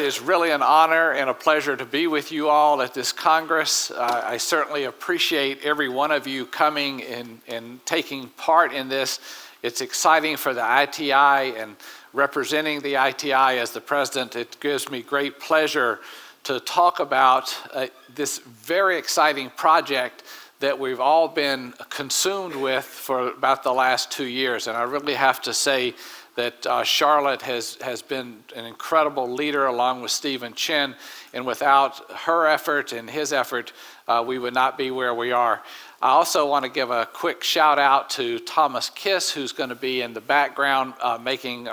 is really an honor and a pleasure to be with you all at this Congress. I certainly appreciate every one of you coming and taking part in this. It's exciting for the ITI, and representing the ITI as the president, it gives me great pleasure to talk about this very exciting project that we've all been consumed with for about the last 2 years. And I really have to say that Charlotte has been an incredible leader along with Stephen Chin, and without her effort and his effort, we would not be where we are. I also want to give a quick shout out to Thomas Kiss, who's going to be in the background making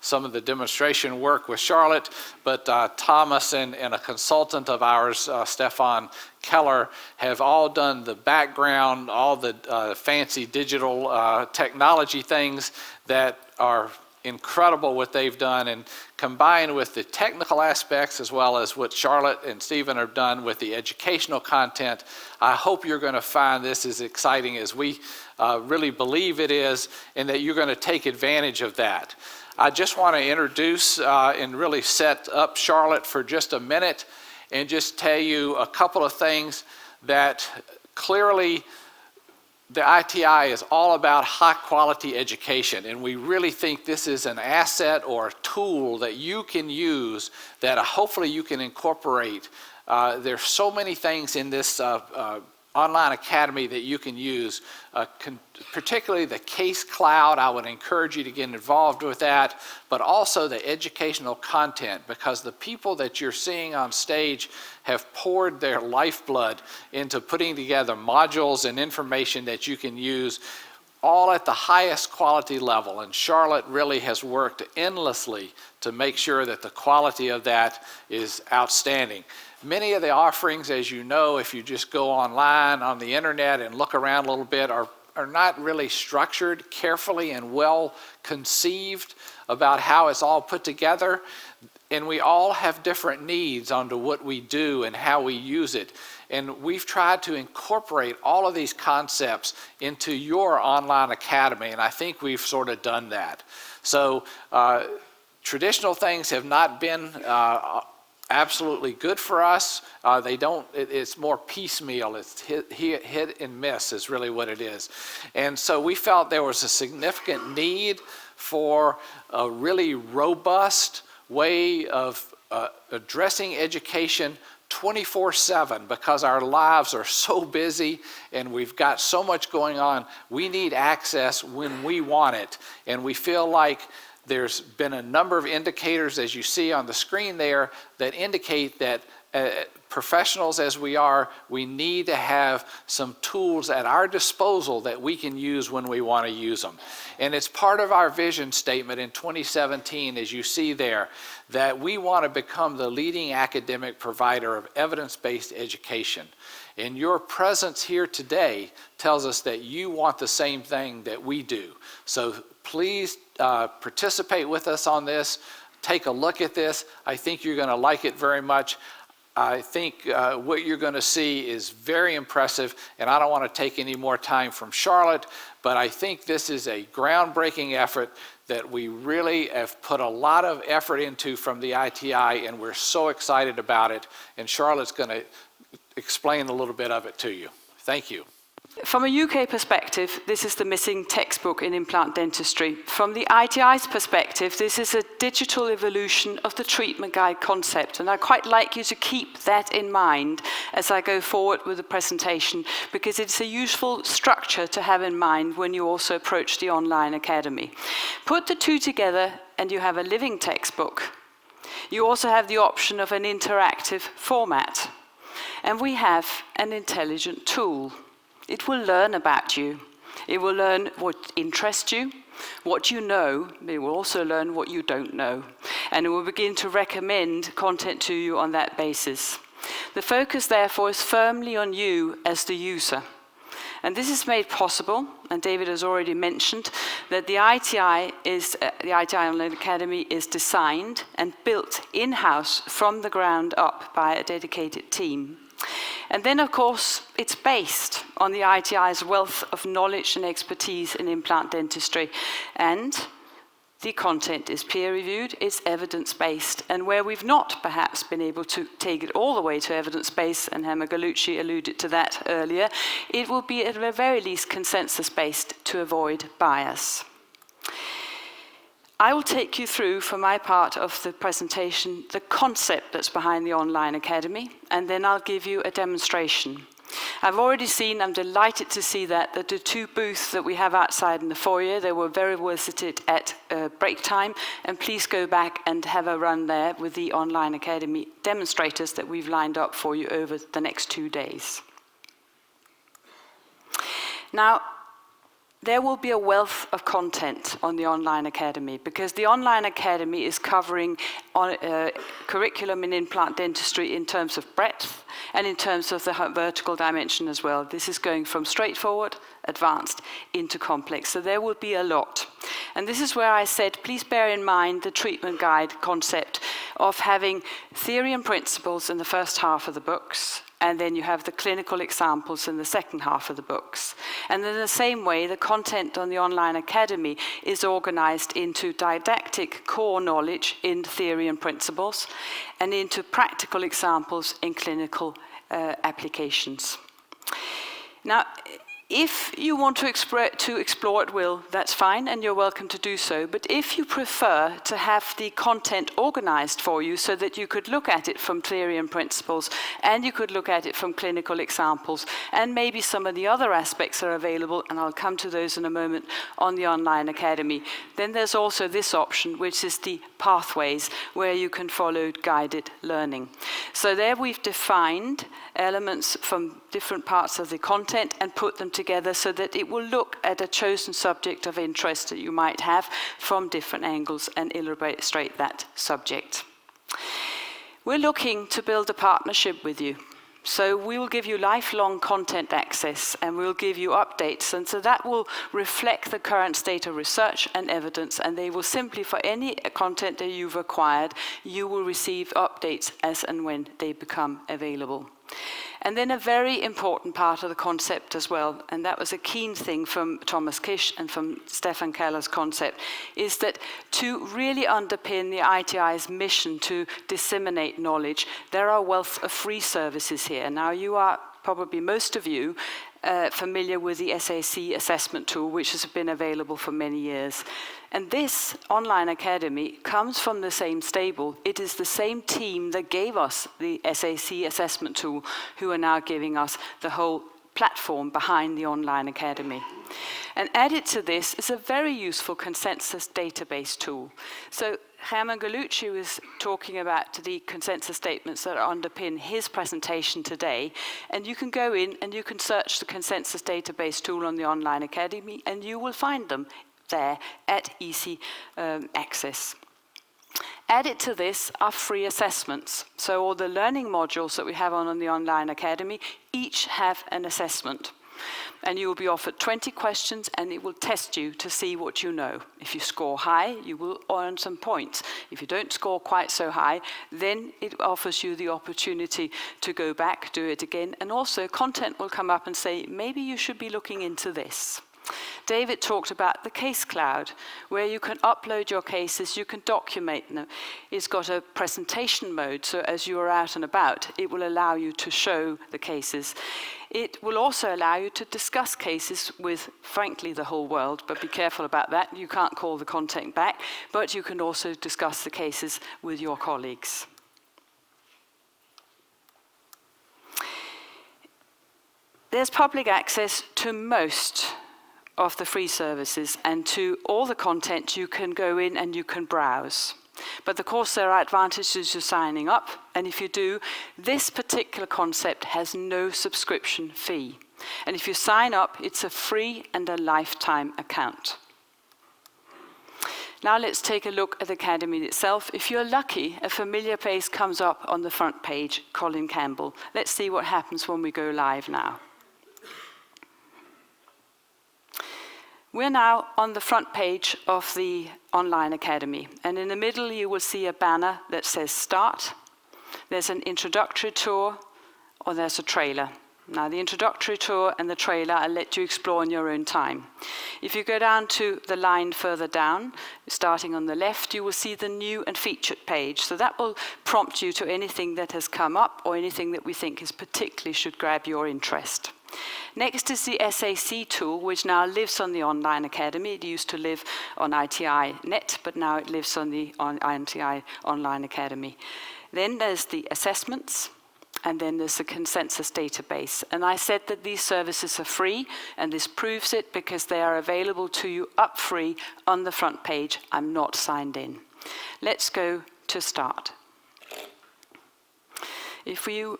some of the demonstration work with Charlotte. But Thomas and a consultant of ours, Stefan Keller, have all done the background, all the fancy digital technology things that are incredible what they've done, and combined with the technical aspects as well as what Charlotte and Stephen have done with the educational content, I hope you're going to find this as exciting as we really believe it is, and that you're going to take advantage of that. I just want to introduce and really set up Charlotte for just a minute and just tell you a couple of things that clearly the ITI is all about high quality education, and we really think this is an asset or a tool that you can use that hopefully you can incorporate. There's so many things in this online academy that you can use, particularly the case cloud. I would encourage you to get involved with that, but also the educational content, because the people that you're seeing on stage have poured their lifeblood into putting together modules and information that you can use all at the highest quality level. And Charlotte really has worked endlessly to make sure that the quality of that is outstanding. Many of the offerings, as you know, if you just go online on the internet and look around a little bit, are not really structured carefully and well conceived about how it's all put together. And we all have different needs onto what we do and how we use it. And we've tried to incorporate all of these concepts into your online academy, and I think we've sort of done that. So traditional things have not been absolutely good for us. It's more piecemeal. It's hit and miss is really what it is. And so we felt there was a significant need for a really robust way of addressing education 24/7, because our lives are so busy and we've got so much going on. We need access when we want it, and we feel like there's been a number of indicators, as you see on the screen there, that indicate that professionals as we are, we need to have some tools at our disposal that we can use when we want to use them. And it's part of our vision statement in 2017, as you see there, that we want to become the leading academic provider of evidence-based education. And your presence here today tells us that you want the same thing that we do. So please participate with us on this. Take a look at this. I think you're going to like it very much. I think what you're going to see is very impressive, and I don't want to take any more time from Charlotte, but I think this is a groundbreaking effort that we really have put a lot of effort into from the ITI, and we're so excited about it. And Charlotte's going to explain a little bit of it to you. Thank you. From a UK perspective, this is the missing textbook in implant dentistry. From the ITI's perspective, this is a digital evolution of the treatment guide concept, and I'd quite like you to keep that in mind as I go forward with the presentation, because it's a useful structure to have in mind when you also approach the online academy. Put the two together and you have a living textbook. You also have the option of an interactive format, and we have an intelligent tool. It will learn about you. It will learn what interests you, what you know. It will also learn what you don't know. And it will begin to recommend content to you on that basis. The focus, therefore, is firmly on you as the user. And this is made possible, and David has already mentioned, that the ITI Online Academy is designed and built in-house from the ground up by a dedicated team. And then, of course, it's based on the ITI's wealth of knowledge and expertise in implant dentistry. And the content is peer-reviewed, it's evidence-based, and where we've not perhaps been able to take it all the way to evidence-based, and Hema Gallucci alluded to that earlier, it will be at the very least consensus-based to avoid bias. I will take you through, for my part of the presentation, the concept that's behind the Online Academy, and then I'll give you a demonstration. I've already seen, I'm delighted to see that the two booths that we have outside in the foyer, they were very well visited at break time, and please go back and have a run there with the Online Academy demonstrators that we've lined up for you over the next 2 days. Now, there will be a wealth of content on the Online Academy because the Online Academy is covering curriculum in implant dentistry in terms of breadth and in terms of the vertical dimension as well. This is going from straightforward, advanced, into complex. So there will be a lot. And this is where I said, please bear in mind the treatment guide concept of having theory and principles in the first half of the books, and then you have the clinical examples in the second half of the books. And in the same way, the content on the Online Academy is organized into didactic core knowledge in theory and principles, and into practical examples in clinical applications. Now, if you want to explore at will, that's fine, and you're welcome to do so. But if you prefer to have the content organized for you so that you could look at it from theory and principles, and you could look at it from clinical examples, and maybe some of the other aspects are available, and I'll come to those in a moment, on the Online Academy, then there's also this option, which is the pathways, where you can follow guided learning. So there we've defined elements from different parts of the content and put them together so that it will look at a chosen subject of interest that you might have from different angles and illustrate that subject. We're looking to build a partnership with you. So we will give you lifelong content access, and we'll give you updates, and so that will reflect the current state of research and evidence, and they will simply, for any content that you've acquired, you will receive updates as and when they become available. And then a very important part of the concept as well, and that was a keen thing from Thomas Kish and from Stefan Keller's concept, is that to really underpin the ITI's mission to disseminate knowledge, there are a wealth of free services here. Now, you are probably, most of you, familiar with the SAC assessment tool, which has been available for many years. And this Online Academy comes from the same stable. It is the same team that gave us the SAC assessment tool who are now giving us the whole platform behind the Online Academy. And added to this is a very useful consensus database tool. So Hema Gallucci was talking about the consensus statements that underpin his presentation today, and you can go in and you can search the consensus database tool on the Online Academy, and you will find them there at easy access. Added to this are free assessments. So all the learning modules that we have on the Online Academy each have an assessment. And you will be offered 20 questions, and it will test you to see what you know. If you score high, you will earn some points. If you don't score quite so high, then it offers you the opportunity to go back, do it again, and also content will come up and say, maybe you should be looking into this. David talked about the case cloud, where you can upload your cases, you can document them. It's got a presentation mode, so as you are out and about, it will allow you to show the cases. It will also allow you to discuss cases with, frankly, the whole world, but be careful about that. You can't call the content back, but you can also discuss the cases with your colleagues. There's public access to most of the free services, and to all the content you can go in and you can browse. But of course there are advantages to signing up, and if you do, this particular concept has no subscription fee. And if you sign up, it's a free and a lifetime account. Now let's take a look at the Academy itself. If you're lucky, a familiar face comes up on the front page, Colin Campbell. Let's see what happens when we go live now. We're now on the front page of the Online Academy, and in the middle you will see a banner that says Start. There's an introductory tour, or there's a trailer. Now, the introductory tour and the trailer, I'll let you explore in your own time. If you go down to the line further down, starting on the left, you will see the new and featured page. So that will prompt you to anything that has come up or anything that we think is particularly should grab your interest. Next is the SAC tool, which now lives on the Online Academy. It used to live on ITI Net, but now it lives on the ITI Online Academy. Then there's the assessments, and then there's the consensus database. And I said that these services are free, and this proves it because they are available to you up free on the front page. I'm not signed in. Let's go to start. If you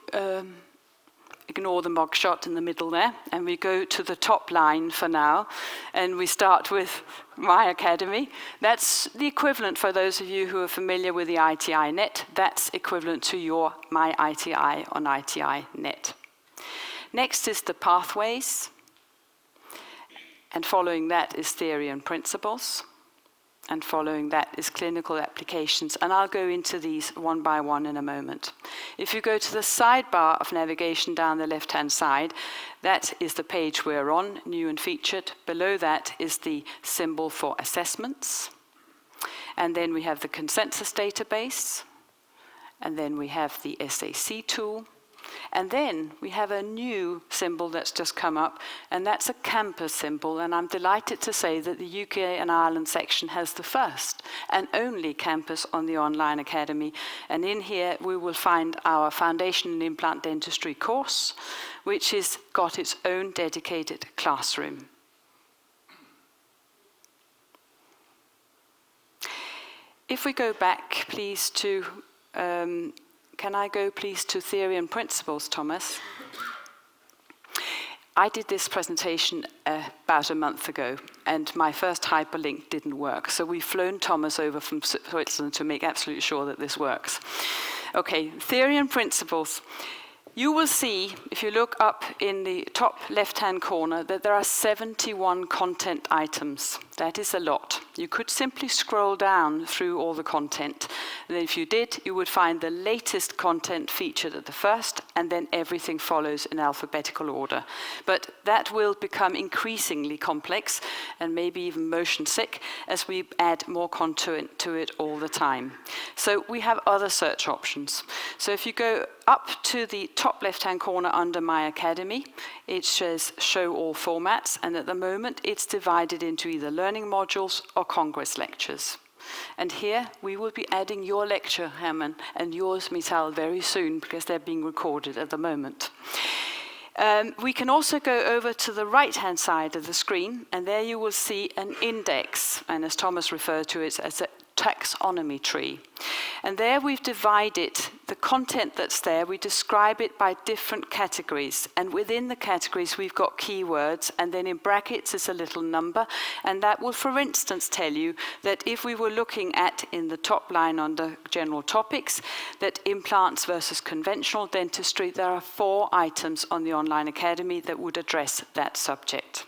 ignore the mugshot in the middle there, and we go to the top line for now, and we start with My Academy. That's the equivalent for those of you who are familiar with the ITI Net. That's equivalent to your My ITI on ITI Net. Next is the pathways, and following that is theory and principles, and following that is clinical applications, and I'll go into these one by one in a moment. If you go to the sidebar of navigation down the left-hand side, that is the page we're on, new and featured. Below that is the symbol for assessments, and then we have the consensus database, and then we have the SAC tool, and then we have a new symbol that's just come up, and that's a campus symbol, and I'm delighted to say that the UK and Ireland section has the first and only campus on the Online Academy. And in here we will find our Foundation in Implant Dentistry course, which has got its own dedicated classroom. If we go back, please, to can I go, please, to theory and principles, Thomas? I did this presentation about a month ago, and my first hyperlink didn't work. So we've flown Thomas over from Switzerland to make absolutely sure that this works. Okay, theory and principles. You will see, if you look up in the top left-hand corner, that there are 71 content items. That is a lot. You could simply scroll down through all the content. And if you did, you would find the latest content featured at the first, and then everything follows in alphabetical order. But that will become increasingly complex, and maybe even motion sick, as we add more content to it all the time. So we have other search options. So if you go up to the top left-hand corner under My Academy, it says Show All Formats, and at the moment it's divided into either learning modules or Congress lectures. And here we will be adding your lecture, Herman, and yours, Mital, very soon, because they're being recorded at the moment. We can also go over to the right-hand side of the screen, and there you will see an index, and as Thomas referred to it as a taxonomy tree. And there we've divided the content that's there, we describe it by different categories, and within the categories we've got keywords, and then in brackets is a little number, and that will, for instance, tell you that if we were looking at, in the top line under general topics, that implants versus conventional dentistry, there are 4 items on the Online Academy that would address that subject.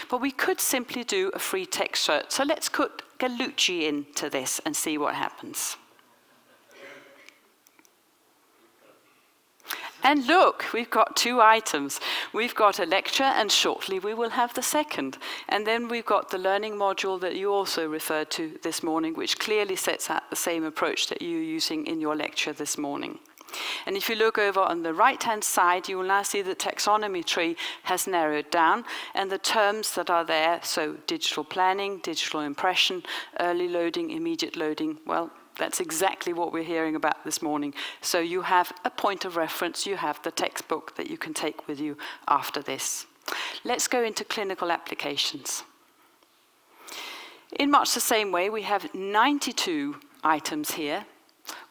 But we could simply do a free text search. So let's put Gallucci into this and see what happens. And look, we've got 2 items. We've got a lecture, and shortly we will have the second. And then we've got the learning module that you also referred to this morning, which clearly sets out the same approach that you're using in your lecture this morning. And if you look over on the right-hand side, you will now see the taxonomy tree has narrowed down, and the terms that are there, so digital planning, digital impression, early loading, immediate loading, well, that's exactly what we're hearing about this morning. So you have a point of reference, you have the textbook that you can take with you after this. Let's go into clinical applications. In much the same way, we have 92 items here.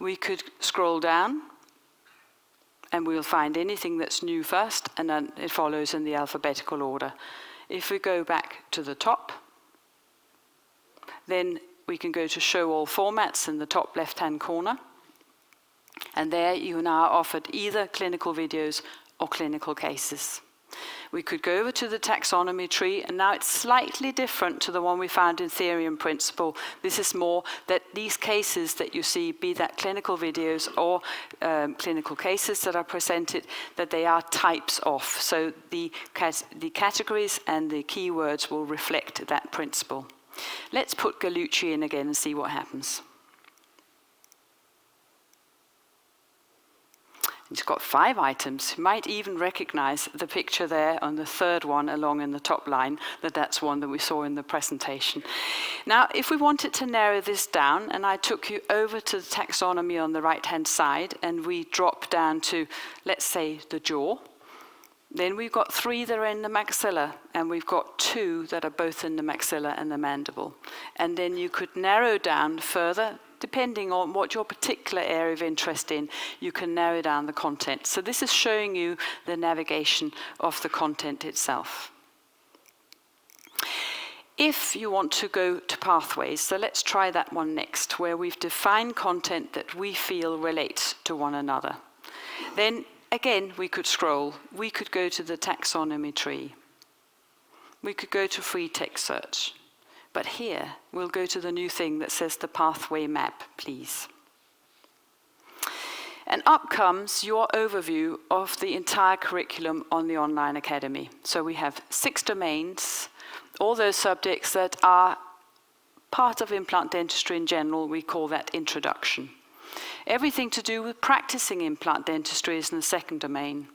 We could scroll down, and we'll find anything that's new first, and then it follows in the alphabetical order. If we go back to the top, then we can go to Show All Formats in the top left-hand corner, and there you are now offered either clinical videos or clinical cases. We could go over to the taxonomy tree, and now it's slightly different to the one we found in theory and principle. This is more that these cases that you see, be that clinical videos or clinical cases that are presented, that they are types of. So the categories and the keywords will reflect that principle. Let's put Gallucci in again and see what happens. It's got 5 items. You might even recognize the picture there on the third one along in the top line, that's one that we saw in the presentation. Now, if we wanted to narrow this down, and I took you over to the taxonomy on the right-hand side, and we drop down to, let's say, the jaw, then we've got 3 that are in the maxilla, and we've got 2 that are both in the maxilla and the mandible. And then you could narrow down further, depending on what your particular area of interest in, you can narrow down the content. So this is showing you the navigation of the content itself. If you want to go to pathways, so let's try that one next, where we've defined content that we feel relates to one another. Then again, we could scroll. We could go to the taxonomy tree. We could go to free text search. But here, we'll go to the new thing that says the pathway map, please. And up comes your overview of the entire curriculum on the Online Academy. So we have 6 domains, all those subjects that are part of implant dentistry in general, we call that introduction. Everything to do with practicing implant dentistry is in the 2nd domain.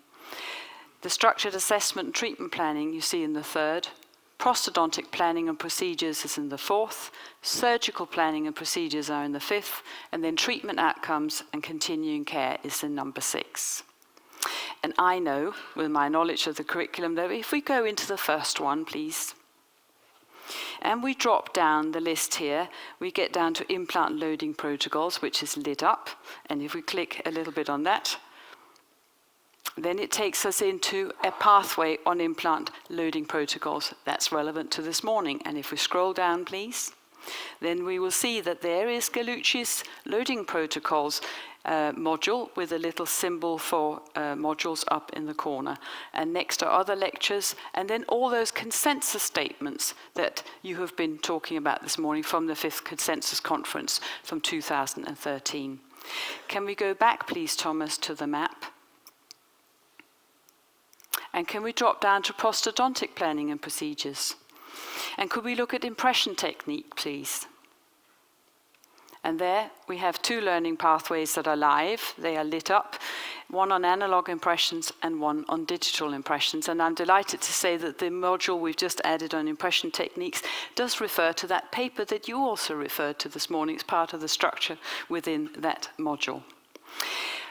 The structured assessment and treatment planning you see in the 3rd. Prosthodontic planning and procedures is in the 4th, surgical planning and procedures are in the 5th, and then treatment outcomes and continuing care is in number 6. And I know, with my knowledge of the curriculum, that if we go into the first one, please, and we drop down the list here, we get down to implant loading protocols, which is lit up, and if we click a little bit on that, then it takes us into a pathway on implant loading protocols that's relevant to this morning. And if we scroll down, please, then we will see that there is Gallucci's loading protocols module with a little symbol for modules up in the corner. And next are other lectures, and then all those consensus statements that you have been talking about this morning from the 5th Consensus Conference from 2013. Can we go back, please, Thomas, to the map? And can we drop down to prosthodontic planning and procedures? And could we look at impression technique, please? And there we have 2 learning pathways that are live. They are lit up, one on analog impressions and one on digital impressions. And I'm delighted to say that the module we've just added on impression techniques does refer to that paper that you also referred to this morning. It's part of the structure within that module.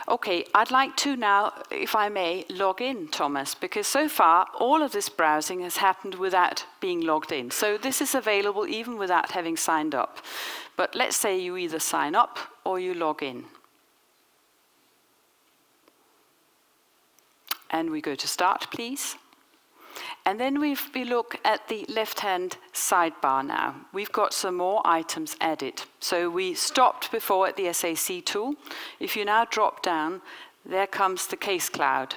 Okay, I'd like to now, if I may, log in, Thomas, because so far all of this browsing has happened without being logged in. So this is available even without having signed up. But let's say you either sign up or you log in. And we go to start, please. And then we look at the left-hand sidebar now. We've got some more items added. So we stopped before at the SAC tool. If you now drop down, there comes the case cloud.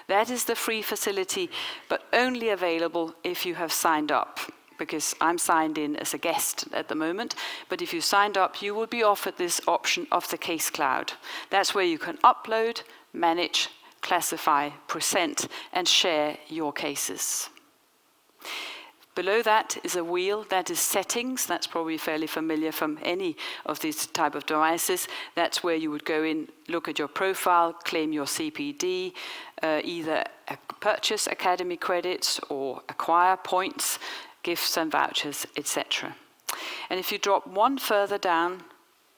That is the free facility, but only available if you have signed up, because I'm signed in as a guest at the moment. But if you signed up, you will be offered this option of the case cloud. That's where you can upload, manage, classify, present, and share your cases. Below that is a wheel, that is settings. That's probably fairly familiar from any of these type of devices. That's where you would go in, look at your profile, claim your CPD, either purchase Academy credits or acquire points, gifts and vouchers, etc. And if you drop one further down,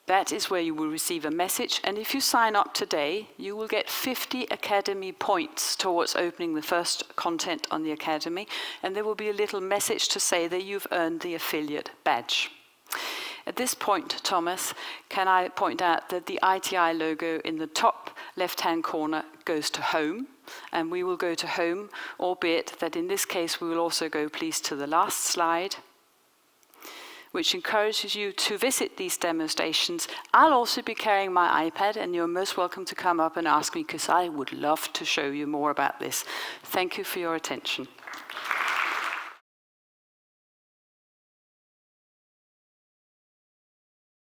that is where you will receive a message, and if you sign up today, you will get 50 Academy points towards opening the first content on the Academy, and there will be a little message to say that you've earned the affiliate badge. At this point, Thomas, can I point out that the ITI logo in the top left-hand corner goes to home, and we will go to home, albeit that in this case we will also go, please, to the last slide, which encourages you to visit these demonstrations. I'll also be carrying my iPad, and you're most welcome to come up and ask me, because I would love to show you more about this. Thank you for your attention.